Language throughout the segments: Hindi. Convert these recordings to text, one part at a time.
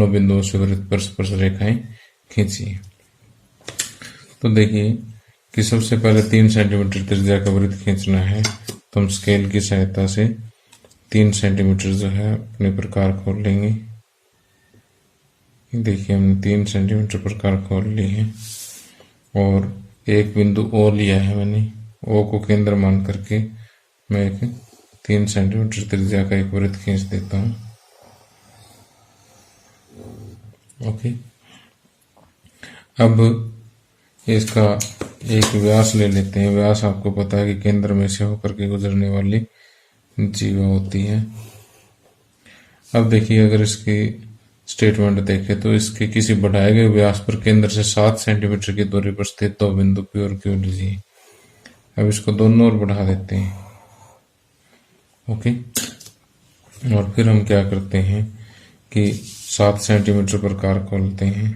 दोनों बिंदुओं से वृत्त पर स्पर्श रेखाएं खींचिए। तो देखिए कि सबसे पहले 3 सेंटीमीटर त्रिज्या का वृत्त खींचना है, तो हम स्केल की सहायता से 3 सेंटीमीटर जो है अपने प्रकार खोल लेंगे। देखिए हमने 3 सेंटीमीटर प्रकार खोल ली है और एक बिंदु ओ लिया है मैंने। ओ को केंद्र मान करके मैं एक 3 सेंटीमीटर त्रिज्या का एक वृत्त खींच देता हूँ। ओके, अब इसका एक व्यास ले लेते हैं। व्यास आपको पता है कि केंद्र में से होकर के गुजरने वाली जीवा होती है। अब देखिए अगर इसकी स्टेटमेंट देखें तो इसके किसी बढ़ाए गए व्यास पर केंद्र से 7 सेंटीमीटर की दूरी पर स्थित 2 बिंदु P और Q लीजिए। अब इसको दोनों ओर बढ़ा देते हैं। ओके, और फिर हम क्या करते हैं कि 7 सेंटीमीटर प्रकार खोलते हैं।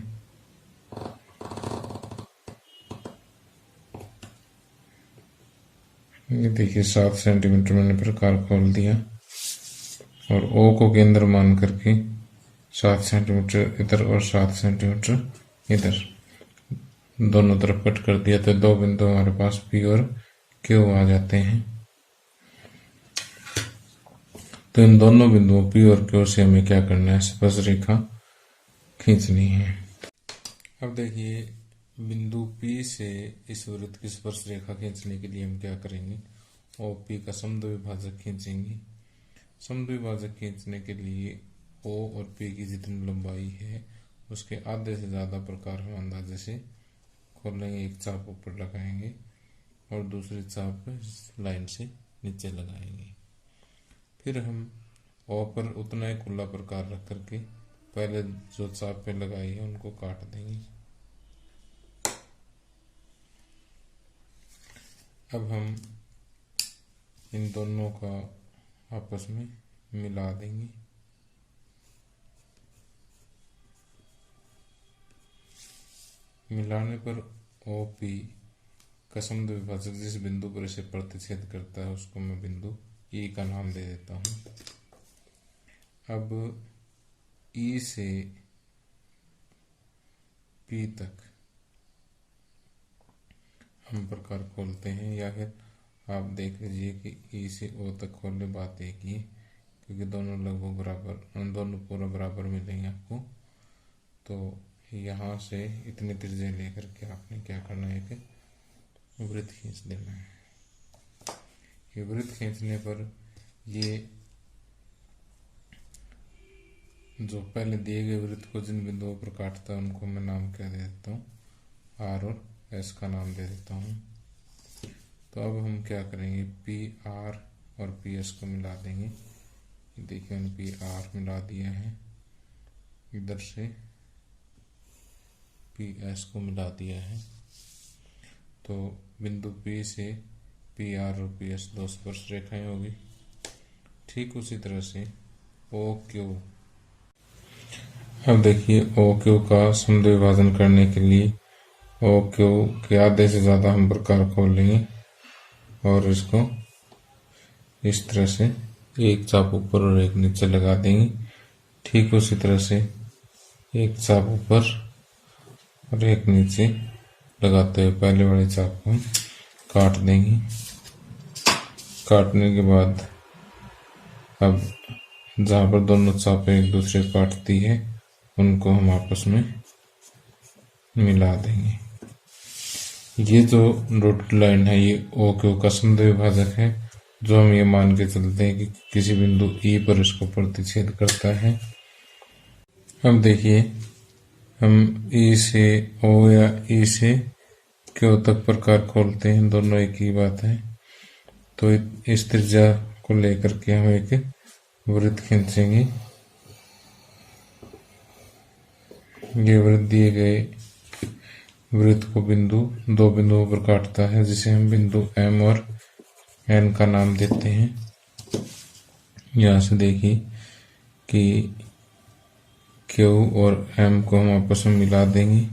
ये देखिए 7 सेंटीमीटर मैंने प्रकार खोल दिया और ओ को केंद्र मान करके 7 सेंटीमीटर इधर और 7 सेंटीमीटर इधर दोनों तरफ कट कर दिया, तो 2 बिंदु हमारे पास P और Q आ जाते हैं। तो इन दोनों बिंदुओं P और Q से हमें क्या करना है, स्पर्श रेखा खींचनी है। अब देखिए बिंदु P से इस वृत्त की स्पर्श रेखा खींचने के लिए हम क्या करेंगे, OP का समद्विभाजक खींचेंगे। समद्विभाजक खींचने के लिए O और P की जितनी लंबाई है उसके आधे से ज़्यादा प्रकार हम अंदाजे से खोलेंगे। एक चाप ऊपर लगाएंगे और दूसरी चाप लाइन से नीचे लगाएंगे। फिर हम O पर उतना ही खुला प्रकार रख करके पहले जो चाप पे लगाई है उनको काट देंगे। अब हम इन दोनों का आपस में मिला देंगे। मिलाने पर OP का समद्विभाजक जिस बिंदु पर इसे प्रतिच्छेद करता है उसको मैं बिंदु E का नाम दे देता हूँ। अब E से P तक हम प्रकार खोलते हैं, या फिर आप देख लीजिए कि E से O तक खोलने बात एक ही, क्योंकि दोनों लगभग बराबर, दोनों पूरा बराबर मिलेंगे आपको। तो यहाँ से इतनी त्रिज्या लेकर के आपने क्या करना है, एक वृत्त खींच देना है। ये वृत्त खींचने पर ये जो पहले दिए गए वृत्त को जिन बिंदुओं पर काटता है उनको मैं नाम क्या दे देता हूँ, R और S का नाम दे देता हूँ। तो अब हम क्या करेंगे, PR और PS को मिला देंगे। देखिए मैंने PR मिला दिया है, इधर से PS को मिला दिया है। तो बिंदु P से PR और PS 2 स्पर्श रेखाएं होगी। ठीक उसी तरह से OQ। अब देखिए OQ का समद्विभाजन करने के लिए OQ के आधे से ज़्यादा हम प्रकार खोल लेंगे और इसको इस तरह से एक चाप ऊपर और एक नीचे लगा देंगे। ठीक उसी तरह से एक चाप ऊपर और एक नीचे लगाते हुए पहले वाली चाप को काट देंगे। काटने के बाद अब जहाँ पर दोनों चापें एक दूसरे को काटती है उनको हम आपस में मिला देंगे। ये जो डॉटेड लाइन है ये OQ का समद्विभाजक है, जो हम ये मान के चलते हैं कि किसी बिंदु E पर इसको प्रतिच्छेद करता है। अब देखिए हम E से O या E से Q तक प्रकार खोलते हैं, दोनों एक ही बात है। तो इस त्रिज्या को लेकर के हम एक वृत्त खींचेंगे। ये वृत्त दिए गए वृत्त को दो बिंदुओं पर काटता है, जिसे हम बिंदु M और N का नाम देते हैं। यहाँ से देखिए कि Q और M को हम आपस में मिला देंगे।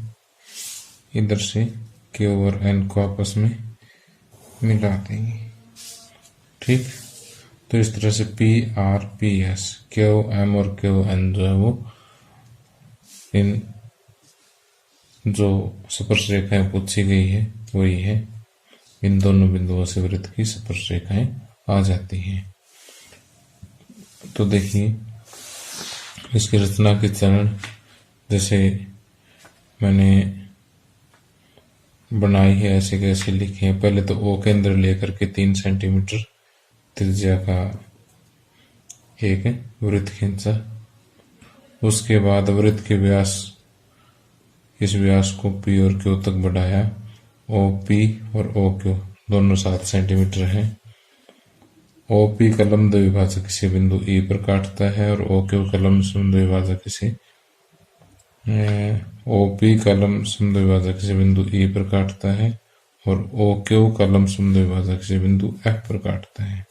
इधर से Q और N को आपस में मिला देंगे। ठीक, तो इस तरह से PR PS Q M और Q N जो है वो इन जो स्पर्श रेखाएं पूछी गई है वही है, इन दोनों बिंदुओं से वृत्त की स्पर्श रेखाएं आ जाती हैं। तो देखिए इसकी रचना के चरण जैसे मैंने बनाई है ऐसे कैसे लिखे हैं। पहले तो ओ केंद्र लेकर के 3 सेंटीमीटर त्रिज्या का एक वृत्त खींचा, उसके बाद वृत्त के व्यास, इस व्यास को पी और क्यू तक बढ़ाया। ओ पी और ओ क्यू दोनों 7 सेंटीमीटर हैं। ओ पी का लंब द्विभाजक किसी बिंदु ई पर काटता है और ओ क्यू का लंब समद्विभाजक किसी ओ पी का लंब समद्विभाजक किसी बिंदु ई पर काटता है और ओ क्यू का लंब समद्विभाजक किसी बिंदु एफ पर काटता है।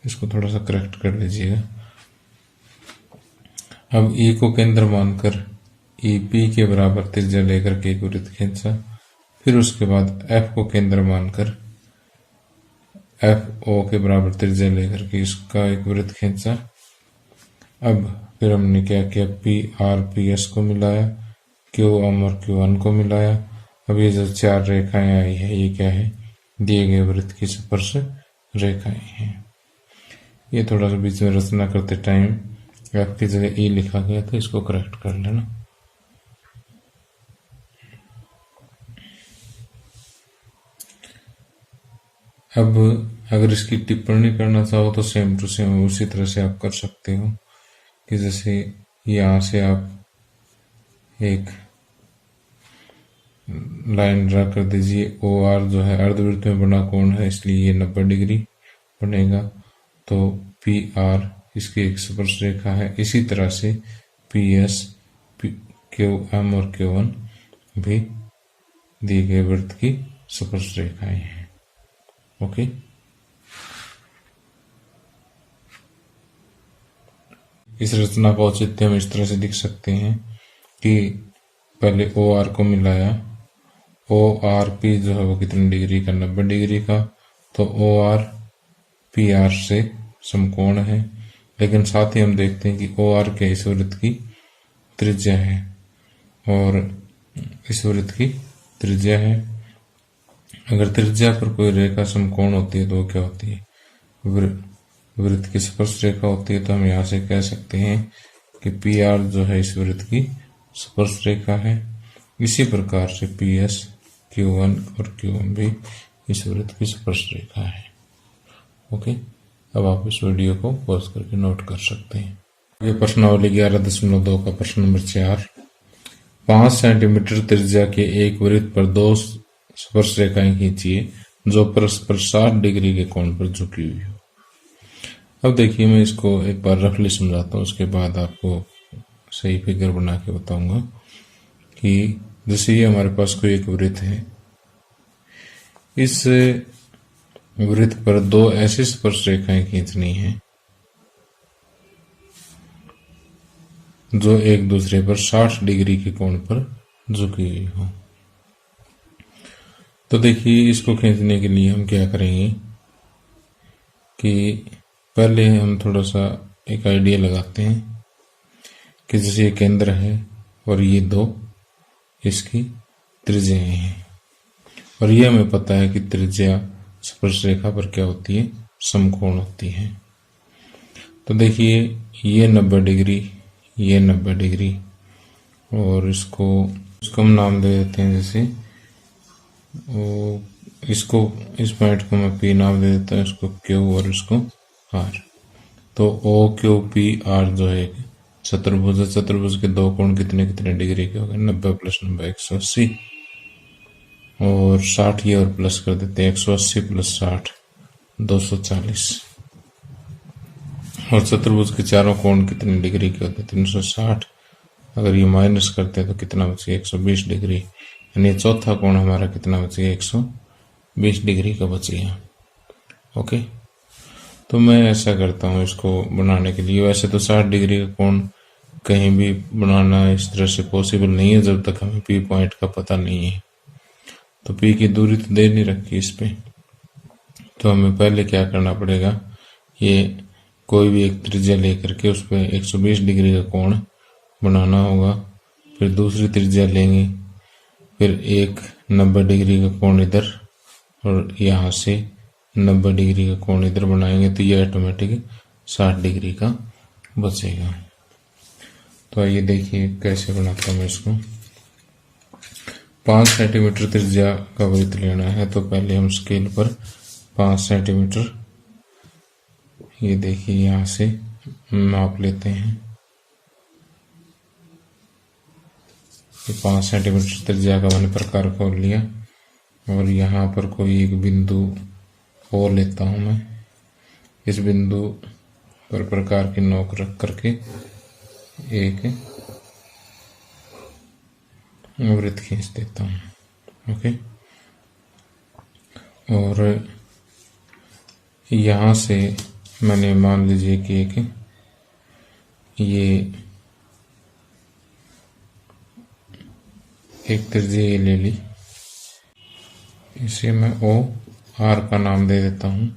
इसको थोड़ा सा करेक्ट कर लीजिएगा। अब ई को केंद्र मानकर ई पी के बराबर त्रिज्या लेकर के एक वृत्त खींचा, फिर उसके बाद एफ को केंद्र मानकर एफ ओ के बराबर त्रिज्या लेकर के इसका एक वृत्त खींचा। अब फिर हमने क्या किया, पी आर पी एस को मिलाया, क्यू एम और क्यू एन को मिलाया। अब ये जो 4 रेखाएं आई है ये क्या है, दिए गए वृत्त की स्पर्श रेखाएं हैं। ये थोड़ा सा बीच में रचना करते टाइम एफ की जगह ई लिखा गया तो इसको करेक्ट कर लेना। अब अगर इसकी टिप्पणी करना चाहो तो सेम टू सेम उसी तरह से आप कर सकते हो कि जैसे यहां से आप एक लाइन ड्रा कर दीजिए। ओ आर जो है अर्धवृत्त में बना कोण है इसलिए ये 90 डिग्री बनेगा, तो पी आर इसकी एक स्पर्श रेखा है। इसी तरह से पी एस, क्यू एम और क्यू एन भी दिए गए वृत्त की स्पर्श रेखाएं हैं। ओके, इस रचना का औचित्य हम इस तरह से लिख सकते हैं कि पहले ओ आर को मिलाया, ओ आर पी जो है वो कितने डिग्री का, 90 डिग्री का, तो ओ आर पी आर से समकोण है। लेकिन साथ ही हम देखते हैं कि ओ आर के इस वृत्त की त्रिज्या है और इस वृत्त की त्रिज्या है। अगर त्रिज्या पर कोई रेखा समकोण होती है तो वो क्या होती है, वृत्त की स्पर्श रेखा होती है। तो हम यहां से कह सकते हैं कि पी आर जो है इस वृत्त की स्पर्श रेखा है। इसी प्रकार से पी एस, क्यू वन और क्यू एम भी इस वृत्त की स्पर्श रेखा है। ओके, अब आप इस वीडियो को पॉज करके नोट कर सकते हैं। ये प्रश्नावली 11.2 का प्रश्न नंबर 4, 5 सेंटीमीटर त्रिज्या के एक वृत्त पर 2 स्पर्श रेखाएं खींचिए जो परस्पर 60 डिग्री के कोण पर झुकी हुई हो। अब देखिए मैं इसको एक बार रफली समझाता हूँ, उसके बाद आपको सही फिगर बना के बताऊंगा कि जैसे ये हमारे पास कोई एक वृत्त है, इस वृत्त पर 2 ऐसी स्पर्श रेखाएं खींचनी है जो एक दूसरे पर 60 डिग्री के कोण पर झुकी हुई हो। तो देखिए इसको खींचने के लिए हम क्या करेंगे कि पहले हम थोड़ा सा एक आइडिया लगाते हैं कि जैसे ये केंद्र है और ये 2 इसकी त्रिज्याएं हैं और ये हमें पता है कि त्रिज्या स्पर्श रेखा पर क्या होती है, समकोण होती है। तो देखिए ये 90 डिग्री, ये 90 डिग्री और इसको हम नाम दे देते हैं, जैसे इसको, इस पॉइंट को मैं पी नाम दे देता हूँ, इसको क्यू और इसको आर। तो ओ क्यू पी आर जो है चतुर्भुज है, चतुर्भुज के 2 कोण कितने कितने डिग्री के हो गए, 90 + 90 180 और 60 ये और प्लस कर देते हैं, 180 + 60 240 और चतुर्भुज के चारों कोण कितने डिग्री के होते हैं, 360। अगर ये माइनस करते हैं तो कितना बचेगा, 120 डिग्री, यानी चौथा कोण हमारा कितना बचेगा, 120 डिग्री का बचेगा। ओके, तो मैं ऐसा करता हूँ इसको बनाने के लिए। वैसे तो 60 डिग्री का कोण कहीं भी बनाना इस तरह से पॉसिबल नहीं है जब तक हमें पी पॉइंट का पता नहीं है। तो पी की दूरी तो दे नहीं रखी इस पे, तो हमें पहले क्या करना पड़ेगा, ये कोई भी एक त्रिज्या लेकर के उस पर 120 डिग्री का कोण बनाना होगा। फिर दूसरी त्रिज्या लेंगे, फिर एक 90 डिग्री का कोण इधर और यहाँ से 90 डिग्री का कोण इधर बनाएंगे तो ये ऑटोमेटिक 60 डिग्री का बचेगा। तो आइए देखिए कैसे बनाता हूँ मैं इसको। 5 सेंटीमीटर त्रिज्या का वृत्त लेना है, तो पहले हम स्केल पर 5 सेंटीमीटर, ये देखिए यहाँ से माप लेते हैं। 5 सेंटीमीटर त्रिज्या का मैंने प्रकार खोल लिया और यहाँ पर कोई एक बिंदु और लेता हूँ मैं। इस बिंदु पर प्रकार की नोक रख करके एक वृत्त खींच देता हूँ। ओके, और यहाँ से मैंने मान लीजिए कि एक त्रिज्या ले ली, इसे मैं ओ आर का नाम दे देता हूँ।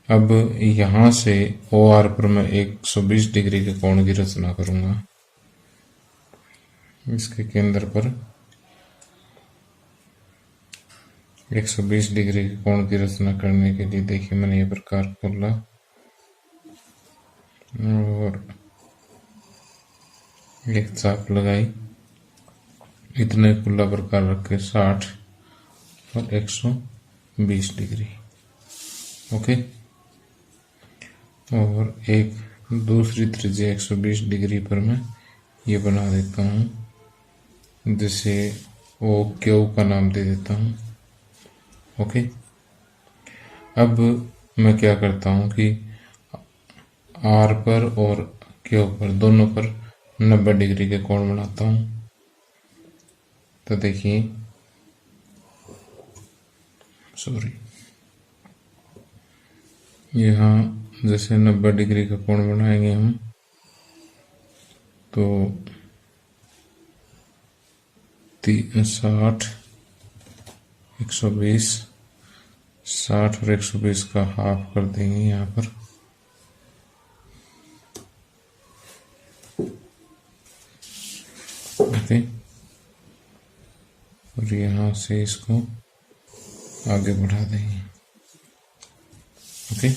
अब यहाँ से ओ आर पर मैं 120 डिग्री के कोण की रचना करूंगा। इसके केंद्र पर 120 डिग्री के कोण की रचना करने के लिए देखिए मैंने ये प्रकार खोला और एक चाप लगाई, इतने खुला प्रकार रख के 60 और 120 डिग्री। ओके, और एक दूसरी त्रिज्या 120 डिग्री पर मैं ये बना देता हूँ, जिसे ओ क्यू का नाम दे देता हूँ। ओके, अब मैं क्या करता हूँ कि आर पर और क्यू पर दोनों पर 90 डिग्री के कोण बनाता हूँ। तो देखिए, यहाँ जैसे 90 डिग्री का कोण बनाएंगे हम, तो 60 120 60 और 120 का हाफ कर देंगे यहाँ पर। ओके, और यहाँ से इसको आगे बढ़ा देंगे। ओके,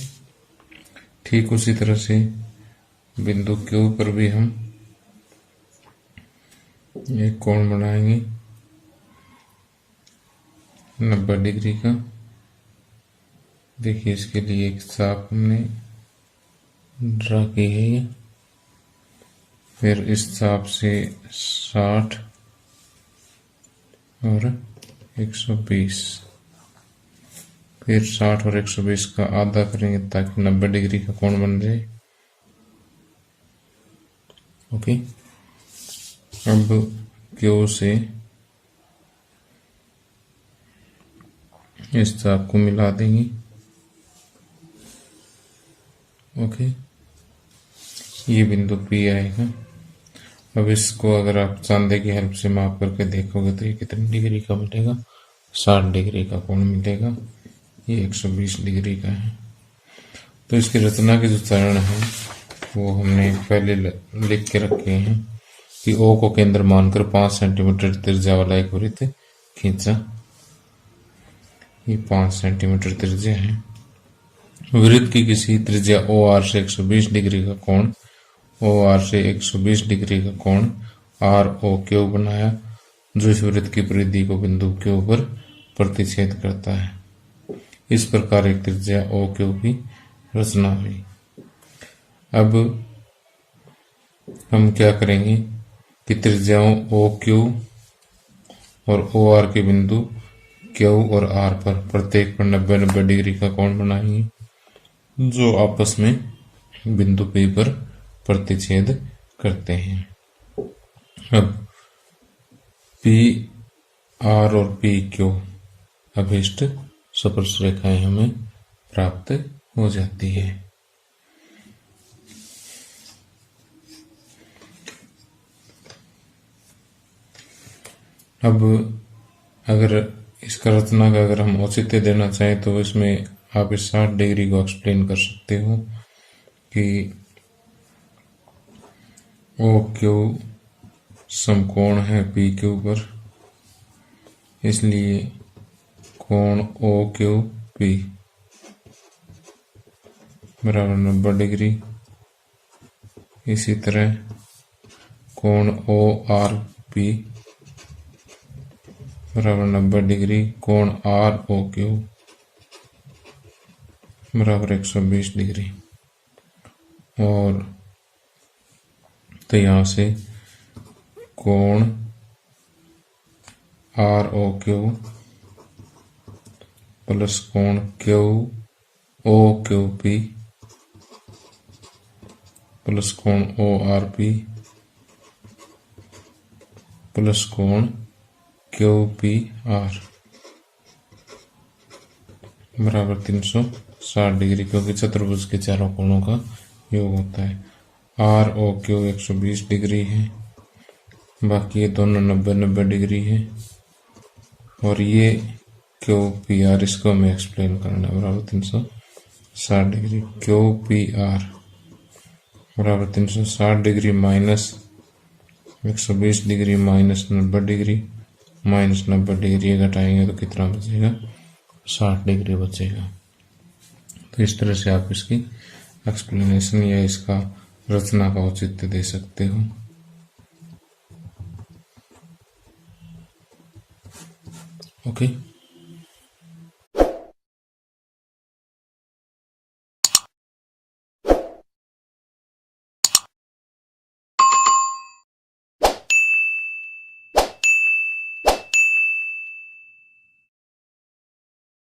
ठीक उसी तरह से बिंदु क्यू पर भी हम एक कोण बनाएंगे 90 डिग्री का। देखिए, इसके लिए एक चाप हमने ड्रा की है ये, फिर इस चाप से 60 और 120, फिर 60 और 120 का आधा करेंगे ताकि 90 डिग्री का कोण बन जाए। ओके, अब क्यू से इस चाप को मिला देंगे। ओके, ये बिंदु P आएगा। अब इसको अगर आप चांदे की हेल्प से माप करके देखोगे तो ये कितनी डिग्री का मिलेगा, 60 डिग्री का कोण मिलेगा। ये 120 डिग्री का है। तो इसकी रचना के जो चरण है वो हमने पहले लिख के रखे हैं कि O को केंद्र मानकर 5 सेंटीमीटर त्रिज्या वाला एक वृत्त खींचा। ये 5 सेंटीमीटर त्रिज्या है। वृत्त की किसी त्रिज्या OR से 120 डिग्री का कोण, OR से 120 डिग्री का कोण ROQ बनाया, जो इस वृत्त की परिधि को बिंदु Q पर प्रतिच्छेद करता है। इस प्रकार एक त्रिज्या OQ की रचना हुई। अब हम क्या करेंगे कि त्रिज्याओं OQ और OR के बिंदु Q और R पर प्रत्येक पर 90-90 डिग्री का कोण बनाएंगे, जो आपस में बिंदु P पर प्रतिच्छेद करते हैं। अब PR और PQ अभिष्ट स्पर्शरेखाएं हमें प्राप्त हो जाती है। अब अगर इसका रचना का अगर हम औचित्य देना चाहें तो इसमें आप इस 60 डिग्री को एक्सप्लेन कर सकते हो कि OQ समकोण है पी के ऊपर, इसलिए कोण ओ क्यू पी बराबर 90 डिग्री। इसी तरह कोण ओ आर पी बराबर 90 डिग्री। कोण आर ओ क्यू बराबर 120 डिग्री। और तो यहाँ से कोण आर ओ क्यू प्लस कोण Q O Q P plus कोण ओ आर पी प्लस कोण क्यू पी आर बराबर 360 डिग्री, क्योंकि चतुर्भुज के चारों कोणों का योग होता है। आर ओ क्यू 120 डिग्री है, बाकी ये दोनों 90-90 डिग्री है। और ये क्यू पी आर, इसको हमें एक्सप्लेन करना है। बराबर 360 डिग्री। क्यू पी आर बराबर 360 degree minus 120 degree minus 90 degree minus 90 degree घटाएंगे तो कितना बचेगा? 60 डिग्री बचेगा। तो इस तरह से आप इसकी एक्सप्लेनेशन या इसका रचना का औचित्य दे सकते हो। ओके।